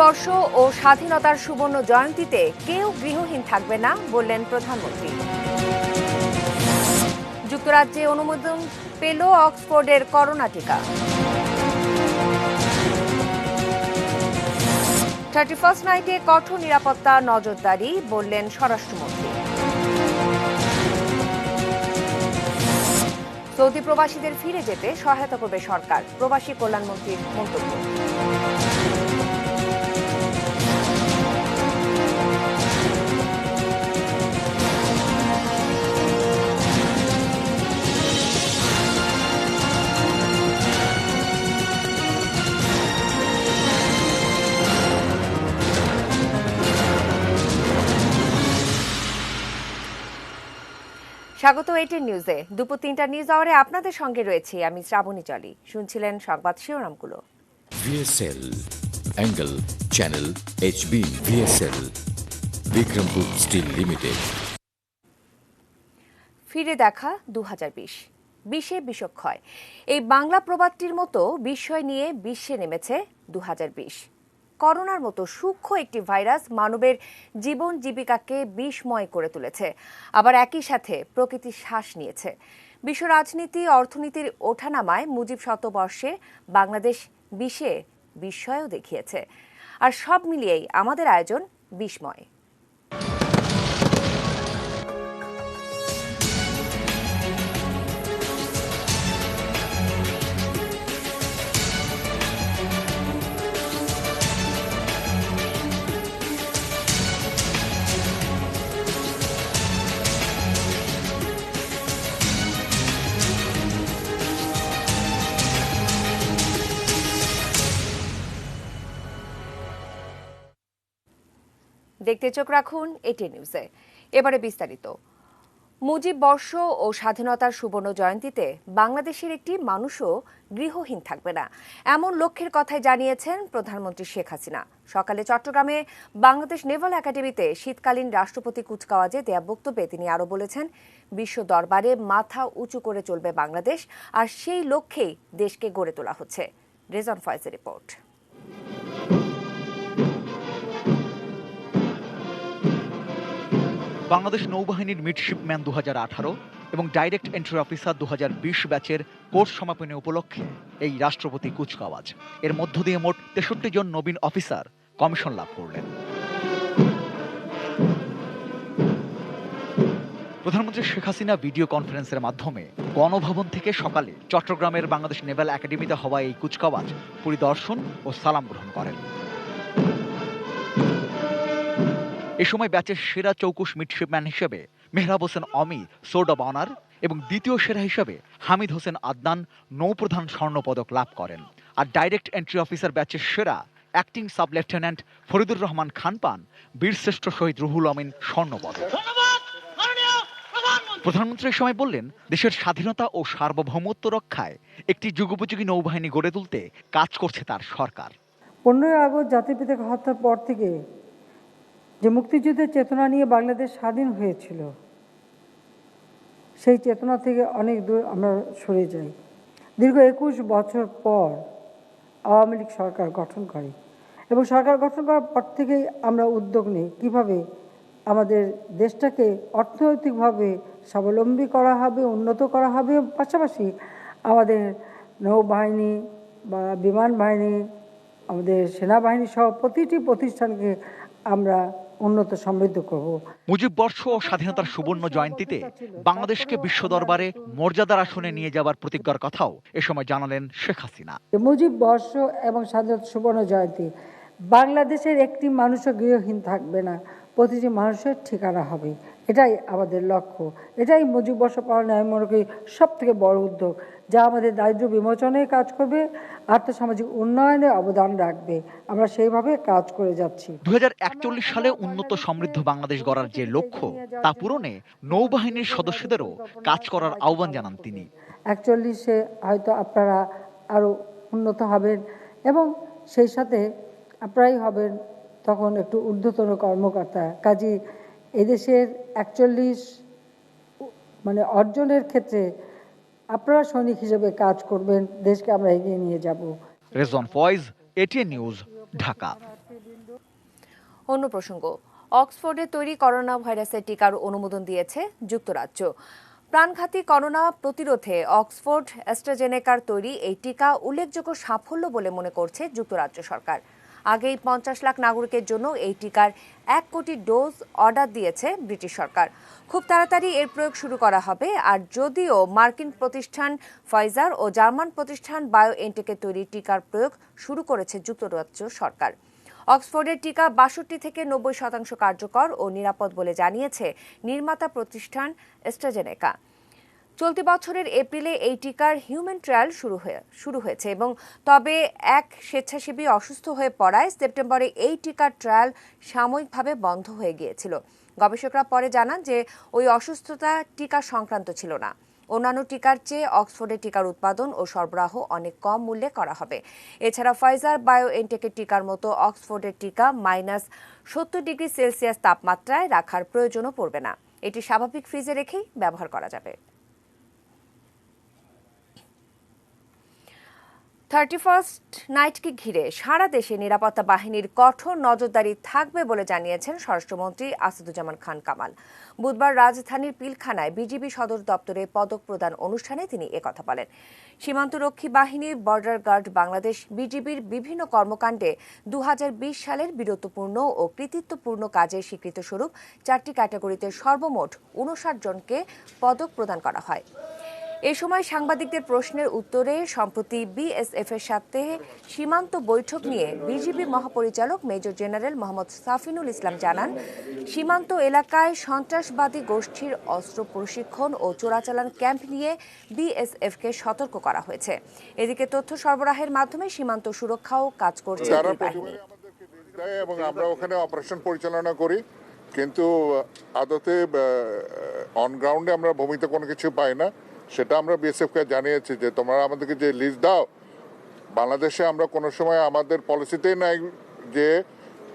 মুজিববর্ষ ও স্বাধীনতার সুবর্ণ জয়ন্তীতে কেউ গৃহহীন থাকবে না বললেন প্রধানমন্ত্রী। যুক্তরাজ্যে অনুমোদন পেল অক্সফোর্ডের করোনা টিকা। 31st নাইটে কঠোর নিরাপত্তা নজরদারি বললেন স্বরাষ্ট্রমন্ত্রী। সৌদি প্রবাসীদের ফিরে যেতে সহায়তা করবে সরকার, প্রবাসী কল্যাণমন্ত্রীর মন্তব্য। স্বাগত এটিএন নিউজে। দুপুর 3টা নিউজ আওয়ারে আপনাদের সঙ্গে রয়েছি আমি শ্রাবণী চলি। শুনছিলেন সংবাদ শিরোনামগুলো। VSL angle channel HB VSL Bikrampur steel limited. ফিরে দেখা 2020 বিশ্বে বিষক্ষয়, এই বাংলা প্রবাদটির মতো বিস্ময় নিয়ে বিশ্বে নেমেছে 2020। করোনার মতো সূক্ষ্ম একটি ভাইরাস মানবের জীবন জীবিকাকে বিষময় করে তুলেছে, আবার একই সাথে প্রকৃতি শ্বাস নিয়েছে। বিশ্ব রাজনীতি অর্থনীতির ওঠানামায় মুজিব শতবর্ষে বাংলাদেশ বিস্ময়ও দেখিয়েছে। আর সব মিলিয়েই আমাদের আয়োজন বিস্ময়। দেখতে চোখ রাখুন এটিএন নিউজে। এবারে বিস্তারিত। মুজিব বর্ষ ও স্বাধীনতার সুবর্ণ জয়ন্তীতে বাংলাদেশের একটি মানুষও গৃহহীন থাকবে না, এমন লক্ষ্যের কথাই জানিয়েছেন প্রধানমন্ত্রী শেখ হাসিনা। সকালে চট্টগ্রামে বাংলাদেশ নেভাল একাডেমিতে শীতকালীন রাষ্ট্রপতি কুচকাওয়াজে দেয়া বক্তব্যে তিনি আরও বলেছেন, বিশ্ব দরবারে মাথা উঁচু করে চলবে বাংলাদেশ, আর সেই লক্ষ্যেই দেশকে গড়ে তোলা হচ্ছে। রেজন ফয়েজের রিপোর্ট। বাংলাদেশ নৌবাহিনীর মিডশিপম্যান 2018 এবং ডাইরেক্ট এন্ট্রি অফিসার 2020 ব্যাচের কোর্স সমাপনী উপলক্ষে এই রাষ্ট্রপতি কুচকাওয়াজ। এর মধ্য দিয়ে মোট 63 জন নবীন অফিসার কমিশন লাভ করলেন। প্রধানমন্ত্রী শেখ হাসিনা ভিডিও কনফারেন্সের মাধ্যমে গণভবন থেকে সকালে চট্টগ্রামের বাংলাদেশ নেভাল একাডেমিতে হওয়া এই কুচকাওয়াজ পরিদর্শন ও সালাম গ্রহণ করেন। এ সময় ব্যাচের সেরা চৌকুশ মিডশিপম্যান হিসেবে মেহরাব হোসেন অমি সোর্ড অব অনার এবং দ্বিতীয় সেরা হিসেবে হামিদ হোসেন আদনান নৌপ্রধান স্বর্ণপদক লাভ করেন। আর ডাইরেক্ট এন্ট্রি অফিসার ব্যাচের সেরা acting sub lieutenant Faridur Rahman Khan পান বীরশ্রেষ্ঠ শহীদ রুহুল আমিন স্বর্ণপদক। প্রধানমন্ত্রী এই সময় বললেন, দেশের স্বাধীনতা ও সার্বভৌমত্ব রক্ষায় একটি যুগোপযোগী নৌবাহিনী গড়ে তুলতে কাজ করছে তার সরকার। 15ই আগস্ট জাতির পিতাকে হত্যার পর থেকে যে মুক্তিযুদ্ধের চেতনা নিয়ে বাংলাদেশ স্বাধীন হয়েছিল, সেই চেতনা থেকে অনেক দূর আমরা সরে যাই। দীর্ঘ 21 বছর পর আওয়ামী লীগ সরকার গঠন করে এবং সরকার গঠন করার পর থেকেই আমরা উদ্যোগ নিই কীভাবে আমাদের দেশটাকে অর্থনৈতিকভাবে স্বাবলম্বী করা হবে, উন্নত করা হবে। পাশাপাশি আমাদের নৌবাহিনী বা বিমান বাহিনী, আমাদের সেনাবাহিনী সহ প্রতিটি প্রতিষ্ঠানকে আমরা উন্নত সমৃদ্ধ করব। মুজিব বর্ষ ও স্বাধীনতার সুবর্ণ জয়ন্তীতে বাংলাদেশকে বিশ্ব দরবারে মর্যাদার আসনে নিয়ে যাবার প্রতিজ্ঞার কথাও এ সময় জানালেন শেখ হাসিনা। মুজিব বর্ষ এবং স্বাধীনতা সুবর্ণ জয়ন্তী, বাংলাদেশের একটি মানুষও গৃহহীন থাকবে না, প্রতিটি মানুষের ঠিকানা হবে। এটাই আমাদের লক্ষ্য, এটাই মুজিব বর্ষ পালনে আমি মনে করি সব থেকে বড় উদ্যোগ, যা আমাদের দারিদ্র্য বিমোচনে কাজ করবে, আর্থসামাজিক উন্নয়নে অবদান রাখবে। আমরা সেইভাবে কাজ করে যাচ্ছি। 2041 সালে উন্নত সমৃদ্ধ বাংলাদেশ গড়ার যে লক্ষ্য, তা পূরণে নৌবাহিনীর সদস্যদেরও কাজ করার আহ্বান জানান তিনি। 41-এ হয়তো আপনারা আরও উন্নত হবেন এবং সেই সাথে আপনারাই হবেন তখন একটু ঊর্ধ্বতন কর্মকর্তা। কাজী এদেশের 41 অর্জনের ক্ষেত্রে আপনারা সৈনিক হিসেবে কাজ করবেন, দেশকে আমরা এগিয়ে নিয়ে যাব। Rezon Foyez, ATN news, Dhaka. অন্য প্রসঙ্গ, অক্সফোর্ডে তৈরি করোনা ভাইরাসের টিকার অনুমোদন দিয়েছে যুক্তরাজ্য। প্রাণঘাতী করোনা প্রতিরোধে অক্সফোর্ড অ্যাস্ট্রাজেনেকার তৈরি এই টিকা উল্লেখযোগ্য সাফল্য বলে মনে করছে যুক্তরাজ্য সরকার। আগেই 50 লাখ নাগরিকের জন্য এই টিকার 1 কোটি ডোজ অর্ডার দিয়েছে ব্রিটিশ সরকার। খুব তাড়াতাড়ি এর প্রয়োগ শুরু করা হবে। আর যদিও মার্কিন প্রতিষ্ঠান ফাইজার ও জার্মান প্রতিষ্ঠান বায়োএনটেকের তৈরি টিকার প্রয়োগ শুরু করেছে যুক্তরাজ্য সরকার। অক্সফোর্ডের টিকা 62 থেকে 90% কার্যকর ও নিরাপদ বলে জানিয়েছে নির্মাতা প্রতিষ্ঠান অ্যাস্ট্রাজেনেকা। চলতি বছরের এপ্রিলে এই টিকার হিউম্যান ট্রায়াল শুরু হয়েছে এবং তবে এক স্বেচ্ছাসেবী অসুস্থ হয়ে পড়ায় সেপ্টেম্বরে এই টিকার ট্রায়াল সাময়িকভাবে বন্ধ হয়ে গিয়েছিল। গবেষকরা পরে জানান যে ওই অসুস্থতা টিকা সংক্রান্ত ছিল না। অন্যান্য টিকার চেয়ে অক্সফোর্ডের টিকার উৎপাদন ও সরবরাহ অনেক কম মূল্যে করা হবে। এছাড়া ফাইজার বায়োএনটেকের টিকার মতো অক্সফোর্ডের টিকা -70°C তাপমাত্রায় রাখার প্রয়োজনও পড়বে না। এটি স্বাভাবিক ফ্রিজে রেখেই ব্যবহার করা যাবে। 31st নাইটকে ঘিরে সারা দেশে নিরাপত্তা বাহিনীর কঠোর নজরদারি থাকবে বলে জানিয়েছেন স্বরাষ্ট্রমন্ত্রী আসাদুজ্জামান খান কামাল। বুধবার রাজধানীর পিলখানায় বিজিবি সদর দপ্তরে পদক প্রদান অনুষ্ঠানে তিনি একথা বলেন। সীমান্তরক্ষী বাহিনীর বর্ডার গার্ড বাংলাদেশ বিজিবির বিভিন্ন কর্মকাণ্ডে 2020 সালের বীরত্বপূর্ণ ও কৃতিত্বপূর্ণ কাজের স্বীকৃত স্বরূপ 4টি ক্যাটাগরিতে সর্বমোট 59 জনকে পদক প্রদান করা হয়। এ সময় সাংবাদিকদের প্রশ্নের উত্তরে সম্প্রতি বিএসএফ এর সাথে সীমান্ত বৈঠক নিয়ে বিজিবি মহাপরিচালক মেজর জেনারেল মোহাম্মদ সাফিনুল ইসলাম জানান, সীমান্ত এলাকায় সন্ত্রাসবাদী গোষ্ঠীর অস্ত্র প্রশিক্ষণ ও চোরাচালান ক্যাম্প নিয়ে বিএসএফকে সতর্ক করা হয়েছে। এদিকে তথ্য সরবরাহের মাধ্যমে সীমান্ত সুরক্ষাও কাজ করছে এই বাহিনী। এবং আমরা ওখানে অপারেশন পরিচালনা করি, কিন্তু আদতে অন গ্রাউন্ডে আমরা ভূমিতে কোনো কিছু পাই না। সেটা আমরা বিএসএফকে জানিয়েছি যে তোমরা আমাদেরকে যে লিস্ট দাও, বাংলাদেশে আমরা কোনো সময় আমাদের পলিসিতেই নাই যে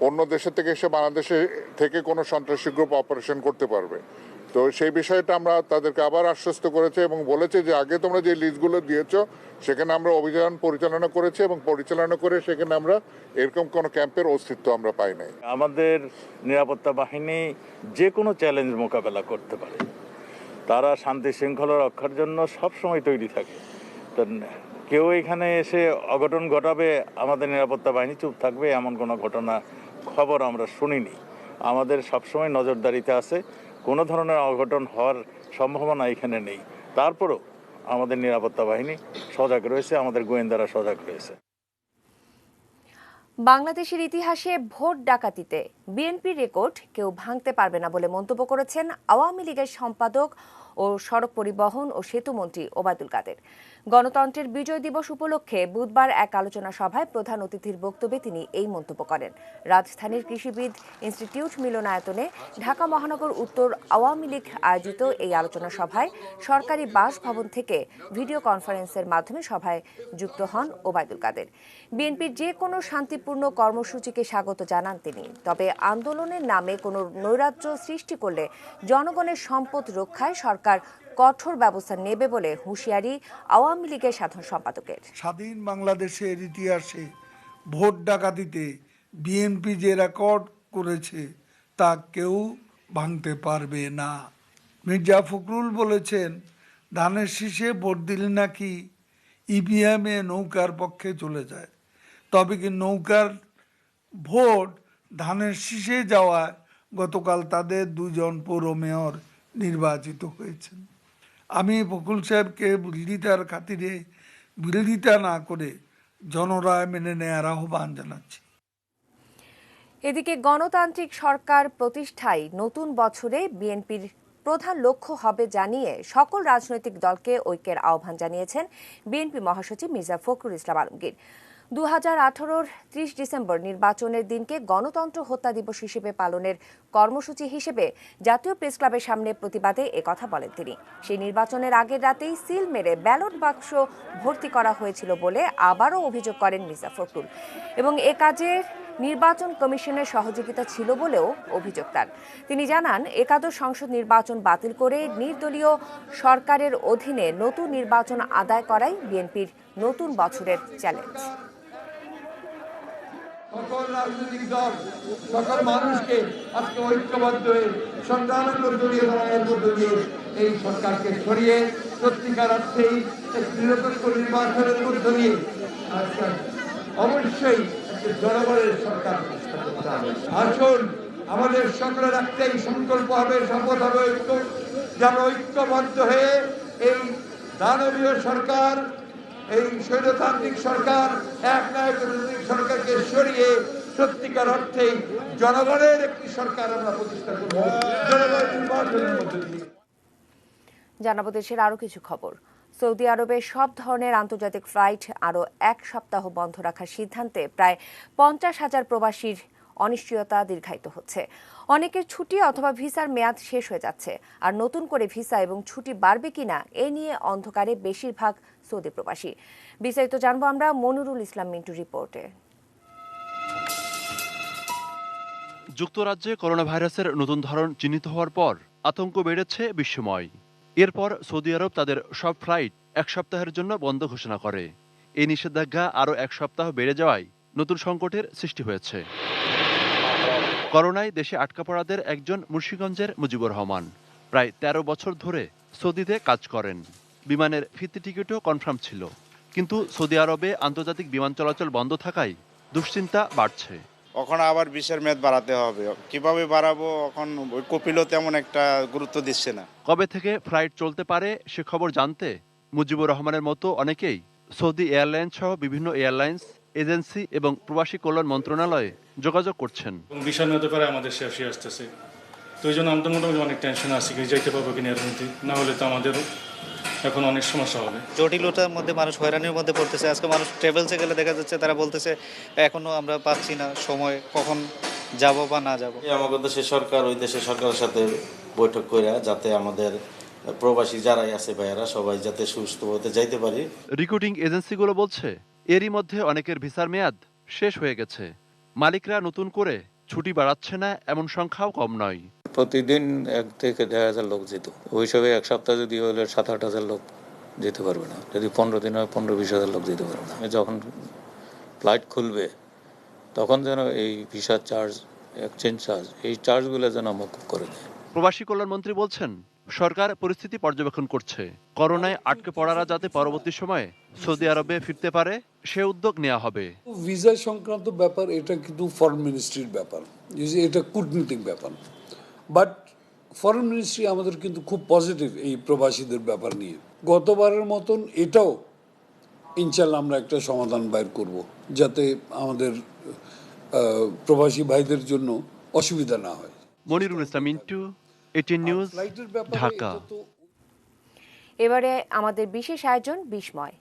অন্য দেশের থেকে এসে বাংলাদেশে থেকে কোনো সন্ত্রাসী গ্রুপ অপারেশন করতে পারবে। তো সেই বিষয়টা আমরা তাদেরকে আবার আশ্বস্ত করেছি এবং বলেছে যে আগে তোমরা যে লিস্টগুলো দিয়েছো সেখানে আমরা অভিযান পরিচালনা করেছি এবং পরিচালনা করে সেখানে আমরা এরকম কোনো ক্যাম্পের অস্তিত্ব আমরা পাই নাই। আমাদের নিরাপত্তা বাহিনী যে কোনো চ্যালেঞ্জ মোকাবেলা করতে পারে, তারা শান্তি শৃঙ্খলা রক্ষার জন্য সবসময় তৈরি থাকে। তো কেউ এখানে এসে অঘটন ঘটাবে, আমাদের নিরাপত্তা বাহিনী চুপ থাকবে এমন কোনো ঘটনা খবর আমরা শুনিনি। আমাদের সবসময় নজরদারিতে আছে, কোনো ধরনের অঘটন হওয়ার সম্ভাবনা এখানে নেই। তারপরও আমাদের নিরাপত্তা বাহিনী সজাগ রয়েছে, আমাদের গোয়েন্দারা সজাগ রয়েছে। বাংলাদেশের ইতিহাসে ভোট ডাকাতিতে বিএনপির রেকর্ড কেউ ভাঙতে পারবে না বলে মন্তব্য করেছেন আওয়ামী লীগের সম্পাদক ও সড়ক পরিবহন ও সেতুমন্ত্রী ওবায়দুল কাদের। গণতন্ত্রের বিজয় দিবস উপলক্ষে বুধবার এক আলোচনা সভায় প্রধান অতিথির বক্তব্যে তিনি এই মন্তব্য করেন। রাজধানীর কৃষিবিদ ইনস্টিটিউট মিলনায়তনে ঢাকা মহানগর উত্তর আওয়ামী লীগ আয়োজিত এই আলোচনা সভায় সরকারি বাসভবন থেকে ভিডিও কনফারেন্সের মাধ্যমে সভায় যুক্ত হন ওবায়দুল কাদের। বিএনপির যে কোনো শান্তিপূর্ণ কর্মসূচিকে স্বাগত জানান তিনি। তবে আন্দোলনের নামে কোনো নৈরাজ্য সৃষ্টি করলে জনগণের সম্পদ রক্ষায় সরকার কঠোর ব্যবস্থা নেবে বলে হুঁশিয়ারি আওয়ামী লীগের সাধারণ সম্পাদকের। স্বাধীন বাংলাদেশের ইতিহাসে ভোট ডাকাতিতে বিএনপি যে রেকর্ড করেছে তা কেউ ভাঙতে পারবে না। মির্জা ফখরুল বলেছেন, ধানের শীষে ভোট দিলে নাকি ইভিএমে নৌকার পক্ষে চলে যায়। তবে কি নৌকার ভোট ধানের শীষে যাওয়ায় গতকাল তাদের 2 জন পৌর মেয়র নির্বাচিত হয়েছেন। আমি ফখরুল সাহেবকে বিরোধিতার খাতিরে বিরোধিতা না করে জনরায় মেনে নেওয়ার আহ্বান জানাচ্ছি। এদিকে গণতান্ত্রিক সরকার প্রতিষ্ঠায় নতুন বছরে বিএনপির প্রধান লক্ষ্য হবে জানিয়ে সকল রাজনৈতিক দলকে ঐক্যের আহ্বান জানিয়েছেন বিএনপি মহাসচিব মির্জা ফখরুল ইসলাম আলমগীর। 2018-র 30 ডিসেম্বর নির্বাচনের দিনকে গণতন্ত্র হত্যা দিবস হিসেবে পালনের কর্মসূচি হিসেবে জাতীয় প্রেস ক্লাবের সামনে প্রতিবাদে একথা বলেন তিনি। সেই নির্বাচনের আগের রাতেই সিল মেরে ব্যালট বাক্স ভর্তি করা হয়েছিল বলে আবারও অভিযোগ করেন মির্জা ফখরুল এবং এ কাজে নির্বাচন কমিশনের সহযোগিতা ছিল বলেও অভিযোগ তার। তিনি জানান, একাদশ সংসদ নির্বাচন বাতিল করে নির্দলীয় সরকারের অধীনে নতুন নির্বাচন আদায় করাই বিএনপির নতুন বছরের চ্যালেঞ্জ। সকল রাজনৈতিক দল সকল মানুষকে আজকে ঐক্যবদ্ধ হয়ে সংগ্রামের মধ্য দিয়ে লড়াইয়ের মধ্য দিয়ে এই সরকারকে সরিয়ে সত্যিকার অর্থেই একটি নিরপেক্ষ নির্বাচনের মধ্য দিয়ে আজকে অবশ্যই একটি জনগণের সরকার প্রতিষ্ঠা করতে হবে। আসুন আমাদের সকলের একটাই সংকল্প হবে, শপথ হবে যে আমরা ঐক্যবদ্ধ হয়ে এই দানবীয় সরকার, এই স্বৈরতান্ত্রিক সরকার, একনায়কতান্ত্রিক সরকারকে সরিয়ে সত্যিকার অর্থেই জনগণের একটি সরকার আমরা প্রতিষ্ঠা করব জনগণের নির্বাচনের মধ্য দিয়ে। জানাবো দেশের আরো কিছু খবর। সৌদি আরবে সব ধরনের আন্তর্জাতিক ফ্লাইট আরো 1 সপ্তাহ বন্ধ রাখার সিদ্ধান্তে প্রায় 50,000 প্রবাসীর অনিশ্চয়তা দীর্ঘায়িত হচ্ছে। অনেকের ছুটি অথবা ভিসার মেয়াদ শেষ হয়ে যাচ্ছে, আর নতুন করে ভিসা এবং ছুটি বাড়বে কিনা এ নিয়ে অন্ধকারে বেশিরভাগ সৌদি প্রবাসী। বিস্তারিত জানবো আমরা মনিরুল ইসলাম মিন্টু রিপোর্টে। যুক্তরাজ্যে করোনা ভাইরাসের নতুন ধরন চিহ্নিত হওয়ার পর আতঙ্ক বেড়েছে বিশ্বময়। এরপর সৌদি আরব তাদের সব ফ্লাইট 1 সপ্তাহের জন্য বন্ধ ঘোষণা করে। এই নিষেধাজ্ঞা আরও 1 সপ্তাহ বেড়ে যাওয়ায় নতুন সংকটের সৃষ্টি হয়েছে। করোনায় দেশে আটকা পড়াদের একজন মুন্সিগঞ্জের মুজিবুর রহমান। প্রায় 13 বছর ধরে সৌদিতে কাজ করেন। বিমানের ফিরতি টিকিটও কনফার্ম ছিল, কিন্তু সৌদি আরবে আন্তর্জাতিক বিমান চলাচল বন্ধ থাকায় দুশ্চিন্তা বাড়ছে। এখন আবার ভিসার মেয়াদ বাড়াতে হবে, কিভাবে বাড়াবো এখন কপিলও তেমন একটা গুরুত্ব দিচ্ছে না। কবে থেকে ফ্লাইট চলতে পারে সে খবর জানতে মুজিবুর রহমানের মতো অনেকেই সৌদি এয়ারলাইন্স সহ বিভিন্ন এয়ারলাইন্স, এজেন্সি এবং প্রবাসী কল্যাণ মন্ত্রণালয়ে যোগাযোগ করছেন। ভিসা মেয়াদে পারে আমাদের শেষ হয়ে আসতেছে, তো এই জন্য আমরা মোটামুটি অনেক টেনশন আছি কি যাইতে পারবো কিনা এর মধ্যে, না হলে তো আমাদের এখন অনেক সমস্যা হবে। জটিলতার মধ্যে মানুষ হয়রানির মধ্যে পড়তেছে। আজকে মানুষ ট্রাভেলসে গেলে দেখা যাচ্ছে তারা বলতেছে এখনো আমরা পাচ্ছি না সময়, কখন যাব বা না যাব। আমাদের দেশের সরকার ওই দেশের সরকারের সাথে বৈঠক করে যাতে আমাদের প্রবাসী যারাই আছে ভাইয়ারা সবাই যাতে সুস্থভাবে যাইতে পারি। রিক্রুটিং এজেন্সিগুলো বলছে এরই মধ্যে অনেকের ভিসার মেয়াদ শেষ হয়ে গেছে। মালিকরা নতুন করে ছুটি বাড়াচ্ছে না এমন সংখ্যাও কম নয়। প্রতিদিন 1 থেকে 1,500 লোক যেত, ওই হিসাবে 1 সপ্তাহ যদি হলে 7-8 লোক যেতে পারবে না। যদি 15 দিন হয় 15-20 লোক যেতে পারবে না। যখন ফ্লাইট খুলবে তখন যেন এই ভিসা চার্জ, এক্সচেঞ্জ চার্জ, এই চার্জগুলো যেন মকুব করে দেয়। প্রবাসী কল্যাণ মন্ত্রী বলছেন সরকার পরিস্থিতি পর্যবেক্ষণ করছে। করোনায় আটকে পড়ারা যাতে পরবর্তী সময়ে সৌদি আরবে ফিরতে পারে সে উদ্যোগ নেওয়া হবে। ভিসা সংক্রান্ত ব্যাপার এটা কিন্তু ফরেন মিনিস্ট্রির ব্যাপার, এটা কূটনৈতিক ব্যাপার। বাট ফরেন মিনিস্ট্রি আমাদের কিন্তু খুব পজিটিভ এই প্রবাসীদের ব্যাপার নিয়ে। গতবারের মতন এটাও ইনশাল্লাহ আমরা একটা সমাধান বাইর করব, যাতে আমাদের প্রবাসী ভাইদের জন্য অসুবিধা না হয়। Monirul Islam Mintu, ATN news, Dhaka. এবারে আমাদের বিশেষ আয়োজন বিস্ময়।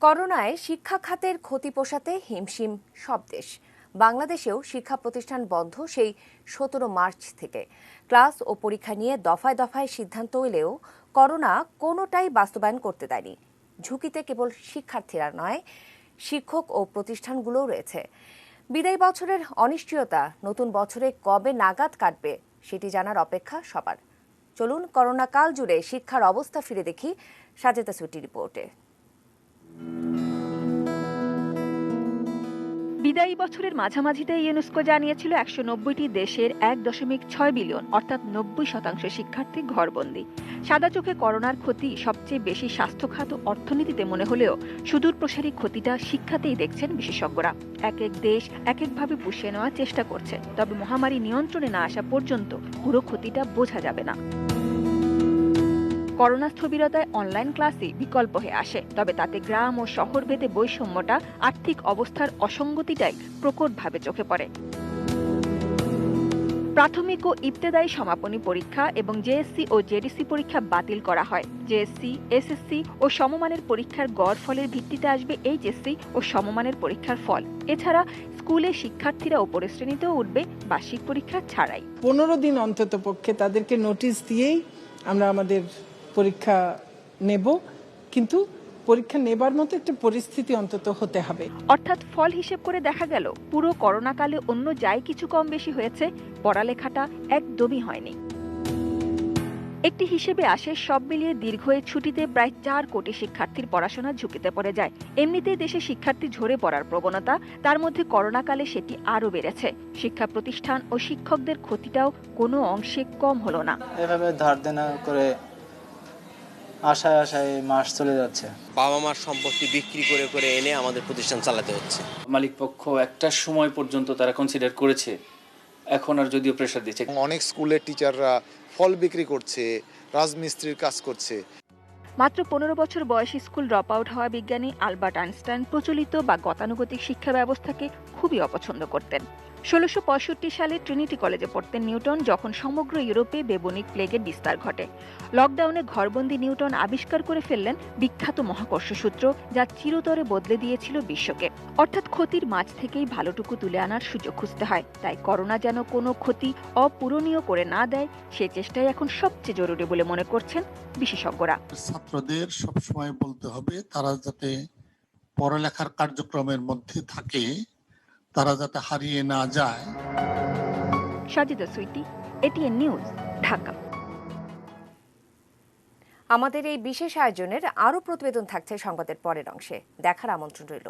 করোনায় শিক্ষা খাতের ক্ষতি পোষাতে হিমশিম সব দেশ। বাংলাদেশেও শিক্ষা প্রতিষ্ঠান বন্ধ সেই 17 মার্চ থেকে। ক্লাস ও পরীক্ষা নিয়ে দফায় দফায় সিদ্ধান্ত এলেও করোনা কোনোটাই বাস্তবায়ন করতে দেয়নি। ঝুঁকিতে কেবল শিক্ষার্থীরা নয়, শিক্ষক ও প্রতিষ্ঠানগুলোও রয়েছে। বিদায়ী বছরের অনিশ্চয়তা নতুন বছরে কবে নাগাদ কাটবে সেটি জানার অপেক্ষা সবার। চলুন করোনা কাল জুড়ে শিক্ষার অবস্থা ফিরে দেখি সাজেদা সুটি রিপোর্টে। বিদায়ী বছরের মাঝামাঝিতে ইউনেস্কো জানিয়েছিল 190টি দেশের 1.6 বিলিয়ন অর্থাৎ 90% শিক্ষার্থী ঘরবন্দি। সাদা চোখে করোনার ক্ষতি সবচেয়ে বেশি স্বাস্থ্য খাত ও অর্থনীতিতে মনে হলেও সুদূর প্রসারী ক্ষতিটা শিক্ষাতেই দেখছেন বিশেষজ্ঞরা। এক এক দেশ এক একভাবে পুষিয়ে নেওয়ার চেষ্টা করছে, তবে মহামারী নিয়ন্ত্রণে না আসা পর্যন্ত পুরো ক্ষতিটা বোঝা যাবে না। করোনা স্থবিরতায় অনলাইন ক্লাসই বিকল্প হয়ে আসে, তবে তাতে গ্রাম ও শহর ভেদে বৈষম্যটা, আর্থিক অবস্থার অসঙ্গতিটাই প্রকটভাবে চোখে পড়ে। প্রাথমিক ও ইবতেদায়ী সমাপনী পরীক্ষা এবং জেএসসি ও জেডিসি পরীক্ষা বাতিল করা হয়। জেএসসি, এসএসসি ও সমমানের পরীক্ষার গড় ফলের ভিত্তিতে আসবে এইচএসসি ও সমমানের পরীক্ষার ফল। এছাড়া স্কুলে শিক্ষার্থীরা উপরের শ্রেণীতেও উঠবে বার্ষিক পরীক্ষা ছাড়াই। 15 দিন অন্তত পক্ষে তাদেরকে নোটিশ দিয়েই আমরা আমাদের পরীক্ষা নেব, কিন্তু পরীক্ষা নেবার মতো একটা পরিস্থিতি অন্তত হতে হবে। অর্থাৎ ফল হিসেব করে দেখা গেল পুরো করোনাকালে অন্য যাই কিছু কম বেশি হয়েছে, পড়ালেখাটা একদমই হয়নি। একটি হিসেবে আসে সব মিলিয়ে দীর্ঘ এই ছুটিতে প্রায় 4 কোটি শিক্ষার্থীর পড়াশোনা ঝুঁকিতে পড়ে যায়। এমনিতেই দেশে শিক্ষার্থী ঝরে পড়ার প্রবণতা, তার মধ্যে করোনাকালে সেটি আরও বেড়েছে। শিক্ষা প্রতিষ্ঠান ও শিক্ষকদের ক্ষতিটাও কোনো অংশে কম হলো না। এভাবে ধার দেনা করে আশায় আশায় মাস চলে যাচ্ছে। বাবা মার সম্পত্তি বিক্রি করে করে এনে আমাদের প্রতিষ্ঠান চালাতে হচ্ছে। মালিক পক্ষ একটা সময় পর্যন্ত তারা কনসিডার করেছে, এখন আর যদিও প্রেসার দিচ্ছে। অনেক স্কুলের টিচাররা ফল বিক্রি করছে, রাজমিস্ত্রির কাজ করছে। মাত্র 15 বছর বয়সী স্কুল ড্রপ আউট হওয়া বিজ্ঞানী আলবার্ট আইনস্টাইন প্রচলিত বা গতানুগতিক শিক্ষা ব্যবস্থাকে খুবই অপছন্দ করতেন। 1665 সালে ট্রিনিটি কলেজে পড়তেন নিউটন, যখন সমগ্র ইউরোপে বেবনিক প্লেগের বিস্তার ঘটে। লকডাউনে ঘরবন্দি নিউটন আবিষ্কার করে ফেললেন বিখ্যাত মহাকর্ষ সূত্র, যা চিরতরে বদলে দিয়েছিল বিশ্বকে। অর্থাৎ ক্ষতির মাঝ থেকেই ভালোটুকু তুলে আনার সুযোগ খুঁজতে হয়। তাই করোনা যেন কোনো ক্ষতি অপূরণীয় করে না দেয়, সে চেষ্টাই এখন সবচেয়ে জরুরি বলে মনে করছেন বিশেষজ্ঞরা। ছাত্রদের সবসময় বলতে হবে তারা যাতে পড়ালেখার কার্যক্রমের মধ্যে থাকে, তারা যাতে হারিয়ে না যায়। Sajida Sweety, ATN news, Dhaka. আমাদের এই বিশেষ আয়োজনের আরও প্রতিবেদন থাকছে সংবাদের পরের অংশে, দেখার আমন্ত্রণ রইল।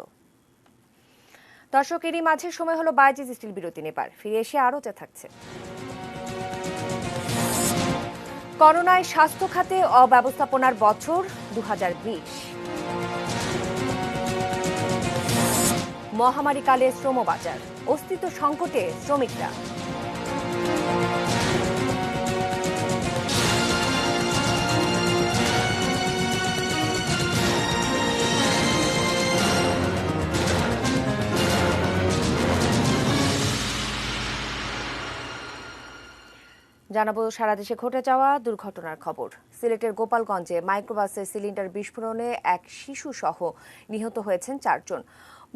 দর্শক, এরই মাঝে সময় হলো বায়োজিৎ স্টিল বিরতি নেবার। ফিরে এসে আরও যা থাকছে। করোনায় স্বাস্থ্য খাতে অব্যবস্থাপনার বছর 2020। মহামারীকালে শ্রমবাজার, অস্তিত্ব সংকটে শ্রমিকরা। জানাবো সারা দেশে ঘটে যাওয়া দুর্ঘটনার খবর। সিলেটের গোপালগঞ্জে মাইক্রোবাসের সিলিন্ডার বিস্ফোরণে এক শিশু সহ নিহত হয়েছেন 4 জন।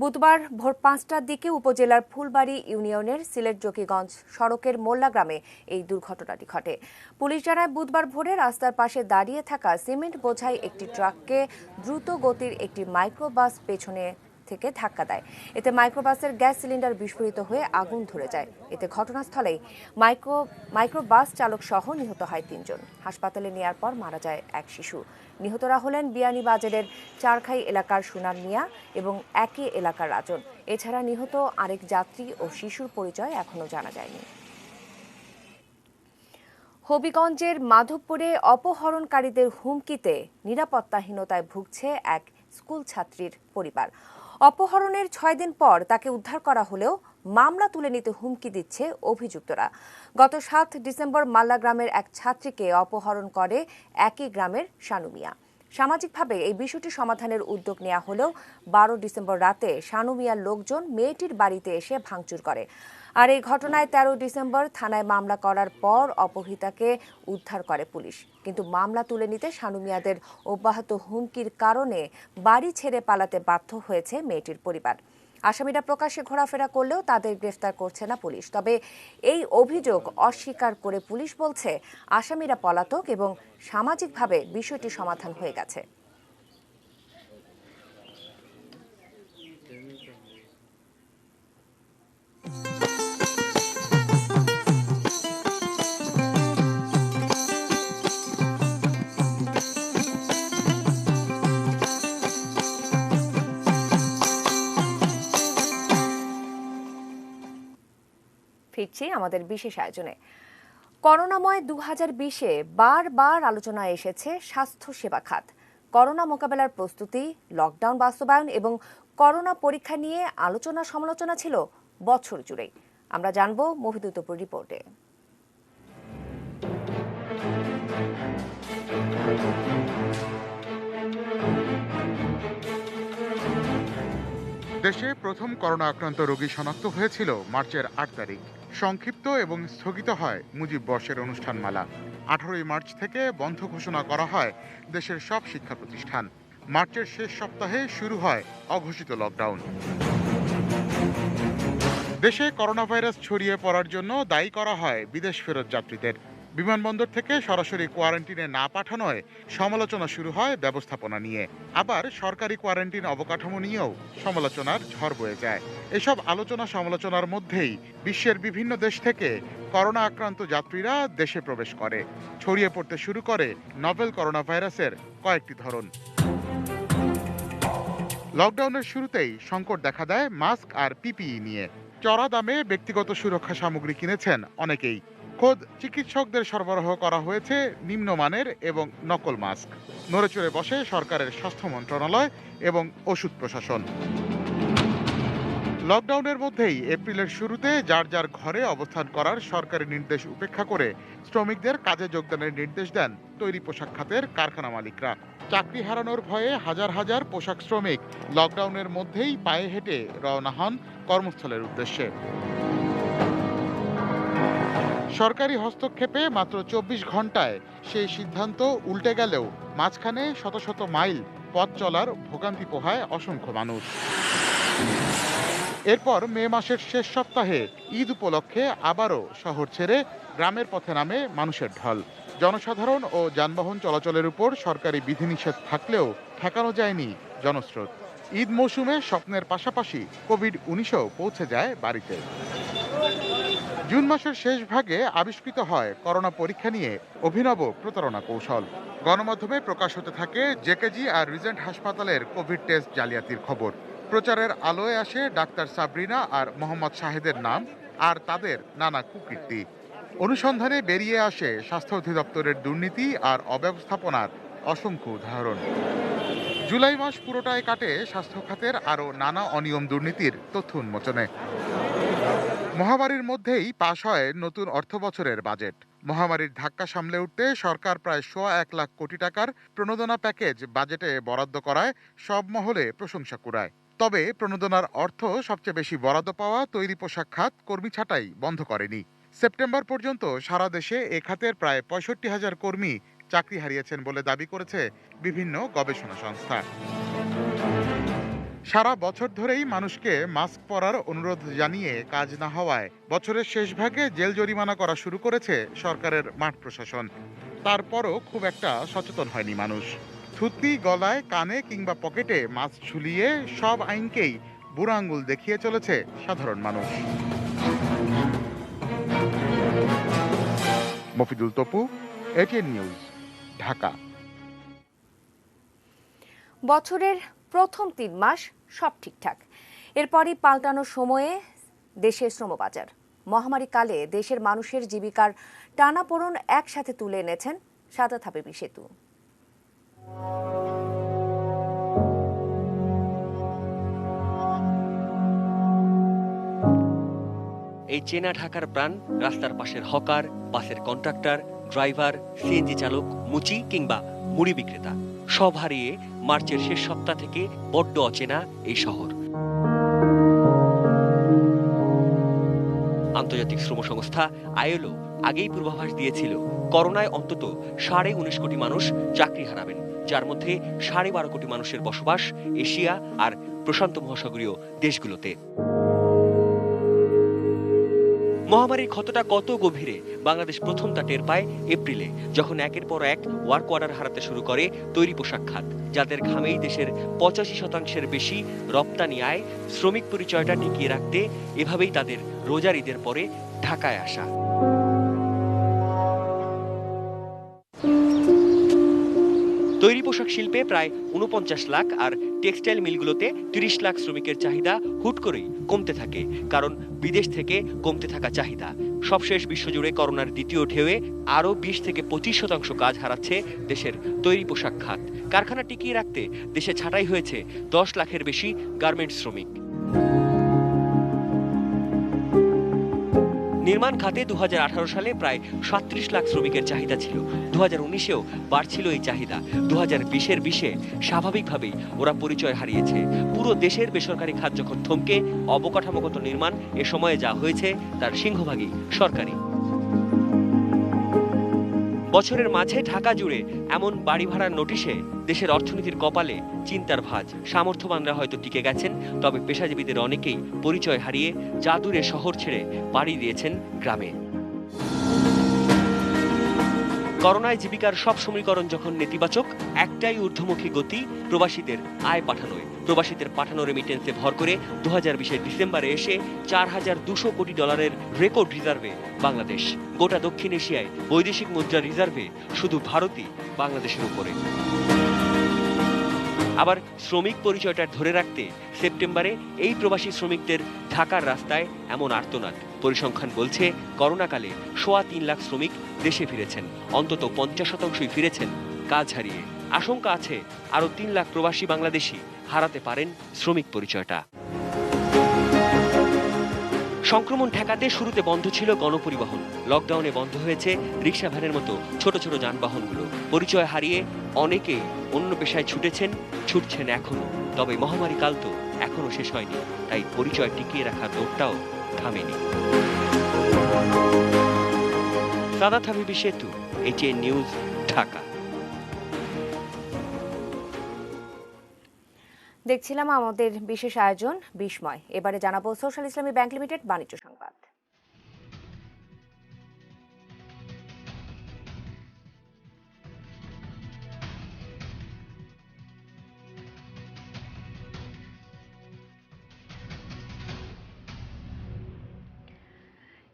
বুধবার ভোর 5টার দিকে উপজেলার ফুলবাড়ী ইউনিয়নের সিলেট জকিগঞ্জ সড়কের মোল্লা গ্রামে এই দুর্ঘটনাটি ঘটে। পুলিশ জানায়, বুধবার ভোরে রাস্তার পাশে দাঁড়িয়ে থাকা সিমেন্ট বোঝাই একটি ট্রাককে দ্রুত গতির একটি মাইক্রোবাস পেছনে থেকে ধাক্কা দেয়। এতে মাইক্রোবাসের গ্যাস সিলিন্ডার বিস্ফোরিত হয়ে আগুন ধরে যায়। এতে ঘটনাস্থলেই মাইক্রোবাস চালক সহ নিহত হয় 3 জন। হাসপাতালে নেয়ার পর মারা যায় এক শিশু। নিহতরা হলেন বিয়ানীবাজারের চারখাই এলাকার সুনান মিয়া এবং একই এলাকার রাজন। এছাড়া নিহত আরেক যাত্রী ও শিশুর পরিচয় এখনো জানা যায়নি। হবিগঞ্জের মাধবপুরে অপহরণকারীদের হুমকিতে নিরাপত্তাহীনতায় ভুগছে এক স্কুল ছাত্রীর পরিবার। অপহরণের 6 দিন পর তাকে উদ্ধার করা হলেও মামলা তুলে নিতে হুমকি দিচ্ছে অভিযুক্তরা। গত 7 ডিসেম্বর মাল্লা গ্রামের এক ছাত্রীকে অপহরণ করে একই গ্রামের শানু মিয়া। সামাজিকভাবে এই বিষয়টি সমাধানের উদ্যোগ নেওয়া হলেও 12 ডিসেম্বর রাতে শানু মিয়ার লোকজন মেয়েটির বাড়িতে এসে ভাঙচুর করে। আর এই ঘটনায় 13 ডিসেম্বর থানায় মামলা করার পর অপহৃতাকে উদ্ধার করে পুলিশ। কিন্তু মামলা তুলে নিতে শানু মিয়াদের অব্যাহত হুমকির কারণে বাড়ি ছেড়ে পালাতে বাধ্য হয়েছে মেয়েটির পরিবার। আসামিরা প্রকাশ্যে ঘোরাফেরা করলেও তাদের গ্রেফতার করছে না পুলিশ। তবে এই অভিযোগ অস্বীকার করে পুলিশ বলছে, আসামিরা পলাতক এবং সামাজিকভাবে বিষয়টি সমাধান হয়ে গেছে। ফিরছি আমাদের বিশেষ আয়োজনে। করোনাময় 2020-এ বারবার আলোচনায় এসেছে স্বাস্থ্য সেবা খাত। করোনা মোকাবেলার প্রস্তুতি, লকডাউন বাস্তবায়ন এবং করোনা পরীক্ষা নিয়ে আলোচনা সমালোচনা ছিল বছর জুড়েই। আমরা জানবো মহিদুদ্দপুর রিপোর্টে। দেশে প্রথম করোনা আক্রান্ত রোগী শনাক্ত হয়েছিল মার্চের 8 তারিখ। সংক্ষিপ্ত এবং স্থগিত হয় মুজিব বর্ষের অনুষ্ঠানমালা। 18 মার্চ থেকে বন্ধ ঘোষণা করা হয় দেশের সব শিক্ষা প্রতিষ্ঠান। মার্চের শেষ সপ্তাহে শুরু হয় অঘোষিত লকডাউন। দেশে করোনা ভাইরাস ছড়িয়ে পড়ার জন্য দায়ী করা হয় বিদেশ ফেরত যাত্রীদের। বিমানবন্দর থেকে সরাসরি কোয়ারেন্টিনে না পাঠানোয় সমালোচনা শুরু হয় ব্যবস্থাপনা নিয়ে। আবার সরকারি কোয়ারেন্টিন অবকাঠামো নিয়েও সমালোচনার ঝড় বয়ে যায়। এসব আলোচনা সমালোচনার মধ্যেই বিশ্বের বিভিন্ন দেশ থেকে করোনা আক্রান্ত যাত্রীরা দেশে প্রবেশ করে। ছড়িয়ে পড়তে শুরু করে নভেল করোনা ভাইরাসের কয়েকটি ধরন। লকডাউনের শুরুতেই সংকট দেখা দেয় মাস্ক আর পিপিই নিয়ে। চড়া দামে ব্যক্তিগত সুরক্ষা সামগ্রী কিনেছেন অনেকেই। খোদ চিকিৎসকদের সরবরাহ করা হয়েছে নিম্নমানের এবং নকল মাস্ক। নড়েচড়ে বসে সরকারের স্বাস্থ্য মন্ত্রণালয় এবং ওষুধ প্রশাসন। লকডাউনের মধ্যেই এপ্রিলের শুরুতে যার যার ঘরে অবস্থান করার সরকারি নির্দেশ উপেক্ষা করে শ্রমিকদের কাজে যোগদানের নির্দেশ দেন তৈরি পোশাক খাতের কারখানা মালিকরা। চাকরি হারানোর ভয়ে হাজার হাজার পোশাক শ্রমিক লকডাউনের মধ্যেই পায়ে হেঁটে রওনা হন কর্মস্থলের উদ্দেশ্যে। সরকারি হস্তক্ষেপে মাত্র 24 ঘন্টায় সেই সিদ্ধান্ত উল্টে গেলেও মাঝখানে শত শত মাইল পথ চলার ভোগান্তি পোহায় অসংখ্য মানুষ। এরপর মে মাসের শেষ সপ্তাহে ঈদ উপলক্ষে আবারও শহর ছেড়ে গ্রামের পথে নামে মানুষের ঢল। জনসাধারণ ও যানবাহন চলাচলের উপর সরকারি বিধিনিষেধ থাকলেও ঠেকানো যায়নি জনস্রোত। ঈদ মৌসুমে স্বপ্নের পাশাপাশি কোভিড-19ও পৌঁছে যায় বাড়িতে। জুন মাসের শেষ ভাগে আবিষ্কৃত হয় করোনা পরীক্ষা নিয়ে অভিনব প্রতারণা কৌশল। গণমাধ্যমে প্রকাশ হতে থাকে জেকেজি আর রিজেন্ট হাসপাতালের কোভিড টেস্ট জালিয়াতির খবর। প্রচারের আলোয় আসে ডাক্তার সাবরিনা আর মোহাম্মদ শাহেদের নাম আর তাদের নানা কুকীর্তি। অনুসন্ধানে বেরিয়ে আসে স্বাস্থ্য অধিদপ্তরের দুর্নীতি আর অব্যবস্থাপনার অসংখ্য উদাহরণ। জুলাই মাস পুরোটাই কাটে স্বাস্থ্য খাতের আরও নানা অনিয়ম দুর্নীতির তথ্য উন্মোচনে। মহামারীর মধ্যেই পাশ হয় নতুন অর্থবছরের বাজেট। মহামারীর ধাক্কা সামলে উঠতে সরকার প্রায় 1.25 লাখ কোটি টাকার প্রণোদনা প্যাকেজ বাজেটে বরাদ্দ করায় সব মহলে প্রশংসা কুড়ায়। তবে প্রণোদনার অর্থ সবচেয়ে বেশি বরাদ্দ পাওয়া তৈরি পোশাক খাত কর্মী ছাঁটাই বন্ধ করেনি। সেপ্টেম্বর পর্যন্ত সারা দেশে এ খাতের প্রায় 65,000 কর্মী চাকরি হারিয়েছেন বলে দাবি করেছে বিভিন্ন গবেষণা সংস্থা। সারা বছর ধরেই মানুষকে মাস্ক পরার অনুরোধ জানিয়ে কাজ না হওয়ায় বছরের শেষ ভাগে জেল জরিমানা করা শুরু করেছে সরকারের মাঠ প্রশাসন। তারপরও খুব একটা সচেতন হয়নি মানুষ। থুতনি, গলায়, কানে কিংবা পকেটে মাস্ক ঝুলিয়ে সব আইনকেই বুড়ো আঙুল দেখিয়ে চলেছে সাধারণ মানুষ। Mofidul Topu, ATN news, Dhaka. বছরের প্রথম 3 মাস সব ঠিকঠাক, এরপরই পাল্টানোর সময়ে দেশের শ্রমবাজার। মহামারী কালে দেশের মানুষের জীবিকার টানাপোড়েন একসাথে তুলে এনেছেন সাদাত হাবিবি সেতু। এই চেনা ঢাকার প্রাণ রাস্তার পাশের হকার, বাসের কন্ট্রাক্টর, ড্রাইভার, সিএনজি চালক, মুচি কিংবা মুড়ি বিক্রেতা সব হারিয়ে মার্চের শেষ সপ্তাহ থেকে বড্ড অচেনা এই শহর। আন্তর্জাতিক শ্রম সংস্থা আইএলও আগেই পূর্বাভাস দিয়েছিল করোনায় অন্তত 19.5 কোটি মানুষ চাকরি হারাবেন, যার মধ্যে 12.5 কোটি মানুষের বসবাস এশিয়া আর প্রশান্ত মহাসাগরীয় দেশগুলোতে। মহামারীর ক্ষতটা কত গভীরে বাংলাদেশ প্রথম তা টের পায় এপ্রিলে, যখন একের পর এক ওয়ার্ক অর্ডার হারাতে শুরু করে তৈরি পোশাক খাত, যাদের ঘামেই দেশের 85% বেশি রপ্তানি আয়। শ্রমিক পরিচয়টা টিকিয়ে রাখতে এভাবেই তাদের রোজার ঈদের পরে ঢাকায় আসা। তৈরি পোশাক শিল্পে প্রায় 49 লাখ আর টেক্সটাইল মিলগুলোতে 30 লাখ শ্রমিকের চাহিদা হুট করেই কমতে থাকে, কারণ বিদেশ থেকে কমতে থাকা চাহিদা। সবশেষ বিশ্বজুড়ে করোনার দ্বিতীয় ঢেউয়ে আরও 20 থেকে 25% কাজ হারাচ্ছে দেশের তৈরি পোশাক খাত। কারখানা টিকিয়ে রাখতে দেশে ছাঁটাই হয়েছে 10 লাখের বেশি গার্মেন্টস শ্রমিক। নির্মাণ খাতে 2018 সালে প্রায় 37 লাখ শ্রমিকের চাহিদা ছিল। 2019-এও বাড়ছিল এই চাহিদা। 2020-এর 20-এ স্বাভাবিকভাবেই ওরা পরিচয় হারিয়েছে। পুরো দেশের বেসরকারি খাত যখন থমকে, অবকাঠামোগত নির্মাণ এ সময়ে যা হয়েছে তার সিংহভাগই সরকারি। বছরের মাঝে ঢাকা জুড়ে এমন বাড়ি ভাড়ার নোটিশে দেশের অর্থনীতির কপালে চিন্তার ভাঁজ। সামর্থ্যবানরা হয়তো টিকে গেছেন, তবে পেশাজীবীদের অনেকেই পরিচয় হারিয়ে জাদুরে শহর ছেড়ে পাড়ি দিয়েছেন গ্রামে। করোনায় জীবিকার সব সমীকরণ যখন নেতিবাচক, একটাই ঊর্ধ্বমুখী গতি প্রবাসীদের আয় পাঠানোয়। প্রবাসীদের পাঠানো রেমিটেন্সে ভর করে 2020-এর ডিসেম্বরে এসে $4,200 কোটি রেকর্ড রিজার্ভে বাংলাদেশ। গোটা দক্ষিণ এশিয়ায় বৈদেশিক মুদ্রা রিজার্ভে শুধু ভারতই বাংলাদেশের উপরে। আবার শ্রমিক পরিচয়টা ধরে রাখতে সেপ্টেম্বরে এই প্রবাসী শ্রমিকদের ঢাকার রাস্তায় এমন আর্তনাদ। পরিসংখ্যান বলছে করোনাকালে 3.25 লাখ শ্রমিক দেশে ফিরেছেন, অন্তত 50% ফিরেছেন কাজ হারিয়ে। আশঙ্কা আছে আরো 3 লাখ প্রবাসী বাংলাদেশি হারাতে পারেন শ্রমিক পরিচয়টা। সংক্রমণ ঠেকাতে শুরুতে বন্ধ ছিল গণপরিবহন, লকডাউনে বন্ধ হয়েছে রিক্সা ভ্যানের মতো ছোট ছোট যানবাহনগুলো। পরিচয় হারিয়ে অনেকেই অন্য পেশায় ছুটছেন এখনো। তবে মহামারী কাল তো এখনো শেষ হয়নি, তাই পরিচয় টিকিয়ে রাখার দৌড়টাও থামেনি। সাদাত হাবিবি সেতু, ATN নিউজ, ঢাকা। দেখছিলাম আমাদের বিশেষ আয়োজন বিস্ময়। এবারে জানাবো সোশ্যাল ইসলামী ব্যাংক লিমিটেড বাণিজ্য সংবাদ।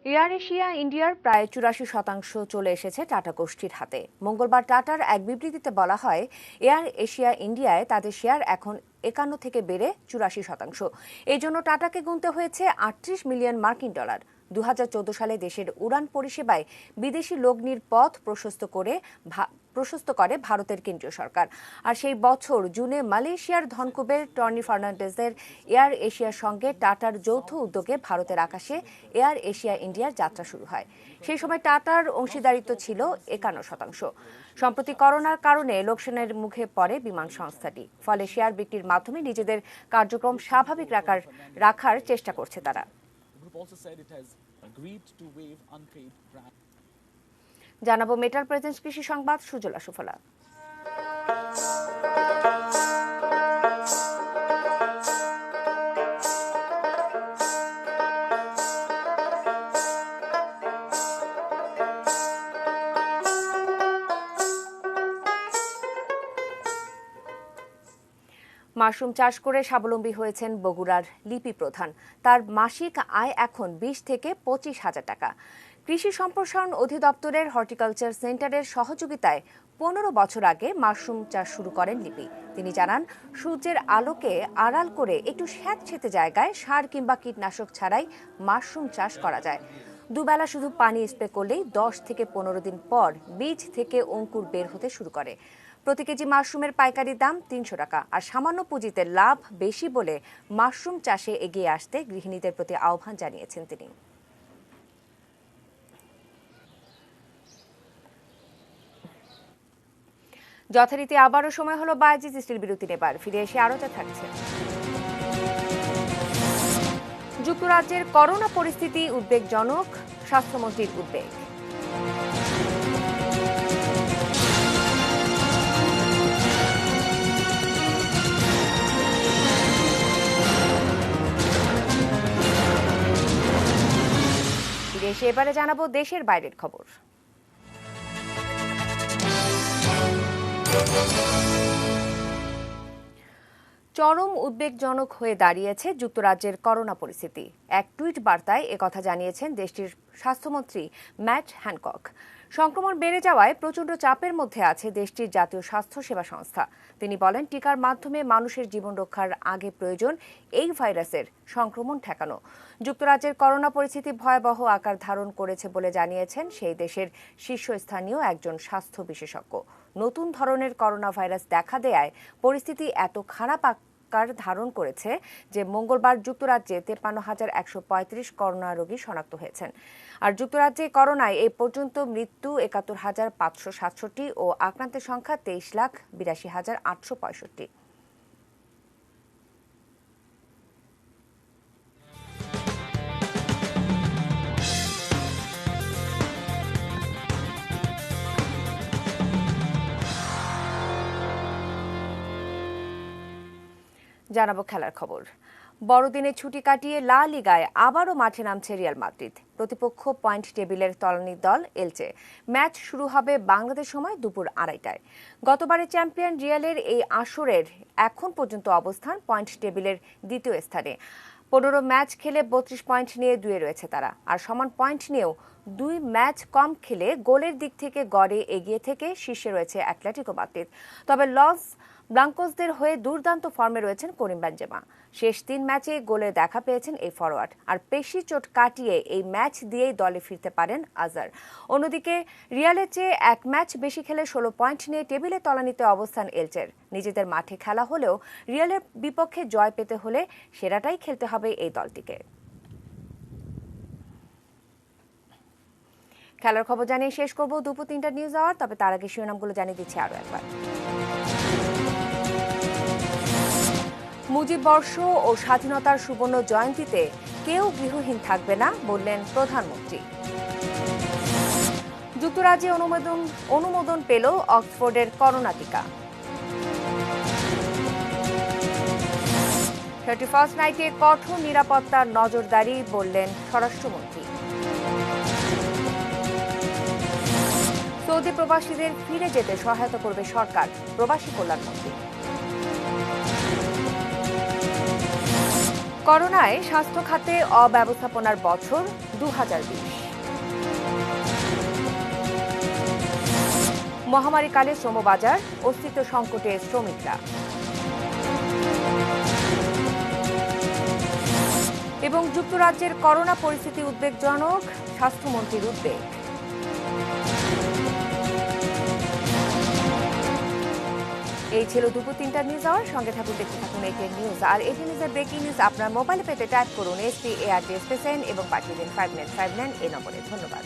এয়ার এশিয়া ইন্ডিয়ার প্রায় 84% চলে এসেছে টাটা গোষ্ঠীর হাতে। মঙ্গলবার টাটার এক বিবৃতিতে বলা হয়, এয়ার এশিয়া ইন্ডিয়ায় তাদের শেয়ার এখন 51 থেকে বেড়ে 84%। এই জন্য টাটাকে গুনতে হয়েছে $38 মিলিয়ন। 2014 সালে দেশের উড়ান পরিষেবায় বিদেশি লগ্নির পথ প্রশস্ত করে ভারতের কেন্দ্রীয় সরকার। আর সেই বছর জুনে মালয়েশিয়ার ধনকুবের টনি ফার্নান্ডেজের এয়ার এশিয়ার সঙ্গে টাটার যৌথ উদ্যোগে ভারতের আকাশে এয়ার এশিয়া ইন্ডিয়ার যাত্রা শুরু হয়। সেই সময় টাটার অংশীদারিত্ব ছিল 51%। সম্প্রতি করোনার কারণে লোকসানের মুখে পড়ে বিমান সংস্থাটি। ফলে শেয়ার বিক্রির মাধ্যমে নিজেদের কার্যক্রম স্বাভাবিক রাখার চেষ্টা করছে তারা। জানাবো মেটাল প্রেজেন্স কৃষি সংবাদ, সুজলা সুফলা। মাশরুম চাষ করে স্বাবলম্বী হয়েছেন বগুড়ার লিপি প্রধান। তার মাসিক আয় এখন 20 থেকে 25 হাজার টাকা। কৃষি সম্প্রসারণ অধিদপ্তরের হর্টিকালচার সেন্টারের সহযোগিতায় 15 বছর আগে মাশরুম চাষ শুরু করেন লিপি। তিনি জানান, সূর্যের আলোকে আড়াল করে একটু স্যাঁতসেঁতে জায়গায় সার কিংবা কীটনাশক ছাড়াই মাশরুম চাষ করা যায়। দুবেলা শুধু পানি স্প্রে করলেই 10 থেকে 15 দিন পর বীজ থেকে অঙ্কুর বের হতে শুরু করে। প্রতি কেজি মাশরুমের পাইকারি দাম 300 টাকা। আর সামান্য পুঁজিতে লাভ বেশি বলে মাশরুম চাষে এগিয়ে আসতে গৃহিণীদের প্রতি আহ্বান জানিয়েছেন তিনি। যথারীতি আবারও সময় হলো বায়াজিৎ স্টিল বিরতি নেবার। ফিরে এসে আরোতে থাকছে। যুক্তরাজ্যের করোনা পরিস্থিতি উদ্বেগজনক, স্বাস্থ্যমন্ত্রীর উদ্বেগ। ফিরে এসে এবারে জানাবো দেশের বাইরের খবর। চরম উদ্বেগজনক হয়ে দাঁড়িয়েছে যুক্তরাজ্যের করোনা পরিস্থিতি। এক টুইট বার্তায় একথা জানিয়েছেন দেশটির স্বাস্থ্যমন্ত্রী ম্যাট হ্যানকক। সংক্রমণ বেড়ে যাওয়ায় প্রচণ্ড চাপের মধ্যে আছে দেশটির জাতীয় স্বাস্থ্য সেবা সংস্থা। তিনি বলেন, টিকার মাধ্যমে মানুষের জীবন রক্ষার আগে প্রয়োজন এই ভাইরাসের সংক্রমণ ঠেকানো। যুক্তরাজ্যের করোনা পরিস্থিতি ভয়াবহ আকার ধারণ করেছে বলে জানিয়েছেন সেই দেশের শীর্ষস্থানীয় একজন স্বাস্থ্য বিশেষজ্ঞ। নতুন ধরনের করোনা ভাইরাস দেখা দেয়ায় পরিস্থিতি এত খারাপ আকার ধারণ করেছে যে মঙ্গলবার যুক্তরাজ্যে 53,135 করোনা রোগী শনাক্ত হয়েছেন। আর যুক্তরাজ্যে করোনায় এই পর্যন্ত মৃত্যু 71,567 ও আক্রান্তের সংখ্যা 23,82,865। জানাবো খেলার খবর। বড়দিনের ছুটি কাটিয়ে লা লিগায় আবারও মাঠে নামছে রিয়াল মাদ্রিদ। প্রতিপক্ষ পয়েন্ট টেবিলের তলানির দল এলচে। ম্যাচ শুরু হবে বাংলাদেশ সময় দুপুর 2:30টায়। গতবারের চ্যাম্পিয়ন রিয়ালের এই আসরের এখন পর্যন্ত অবস্থান পয়েন্ট টেবিলের দ্বিতীয় স্থানে। 15 ম্যাচ খেলে 32 পয়েন্ট নিয়ে 2-এ রয়েছে তারা। আর সমান পয়েন্ট নিয়েও 2 ম্যাচ কম খেলে গোলের দিক থেকে গড়ে এগিয়ে থেকে শীর্ষে রয়েছে অ্যাটলেটিকো মাদ্রিদ। তবে লস ব্লাঙ্কোসদের হয়ে দুর্দান্ত ফর্মে রয়েছেন করিম বেনজেমা। শেষ 3 ম্যাচে গোলের দেখা পেয়েছেন এই ফরোয়ার্ড। আর পেশি চোট কাটিয়ে এই ম্যাচ দিয়েই দলে ফিরতে পারেন আজার। অন্যদিকে রিয়ালের চেয়ে 1 ম্যাচ বেশি খেলে 16 পয়েন্ট নিয়ে টেবিলে তলানিতে অবস্থান এলচের। নিজেদের মাঠে খেলা হলেও রিয়ালের বিপক্ষে জয় পেতে হলে সেরাটাই খেলতে হবে এই দলটিকে। খেলার খবর জানিয়ে শেষ করব দুপুর 3টা নিউজ আওয়ার। তবে তার আগে শিরোনামগুলো জানিয়ে দিচ্ছি আরও একবার। মুজিব বর্ষ ও স্বাধীনতার সুবর্ণ জয়ন্তীতে কেউ গৃহহীন থাকবে না বললেন প্রধানমন্ত্রী। যুক্তরাজ্যে অনুমোদন পেল অক্সফোর্ডের করোনা টিকা। 31st নাইটে কঠোর নিরাপত্তার নজরদারি বললেন স্বরাষ্ট্রমন্ত্রী। সৌদি প্রবাসীদের ফিরে যেতে সহায়তা করবে সরকার, প্রবাসী কল্যাণমন্ত্রী। করোনায় স্বাস্থ্য খাতে অব্যবস্থাপনার বছর 2020। মহামারীকালে শ্রমবাজার অস্তিত্ব সংকটে শ্রমিকরা। এবং যুক্তরাজ্যের করোনা পরিস্থিতি উদ্বেগজনক, স্বাস্থ্যমন্ত্রীর উদ্বেগ। এই ছিল দুপুর 3টা নিউজ আওয়ার। সঙ্গে থাকুন, দেখতে থাকুন এটিএন নিউজ। আর এটিএন নিউজের ব্রেকিং নিউজ আপনার মোবাইলে পেতে টাইপ করুন SPARTSN এবং পাঠিয়ে দিন 5959 এই নম্বরে। ধন্যবাদ।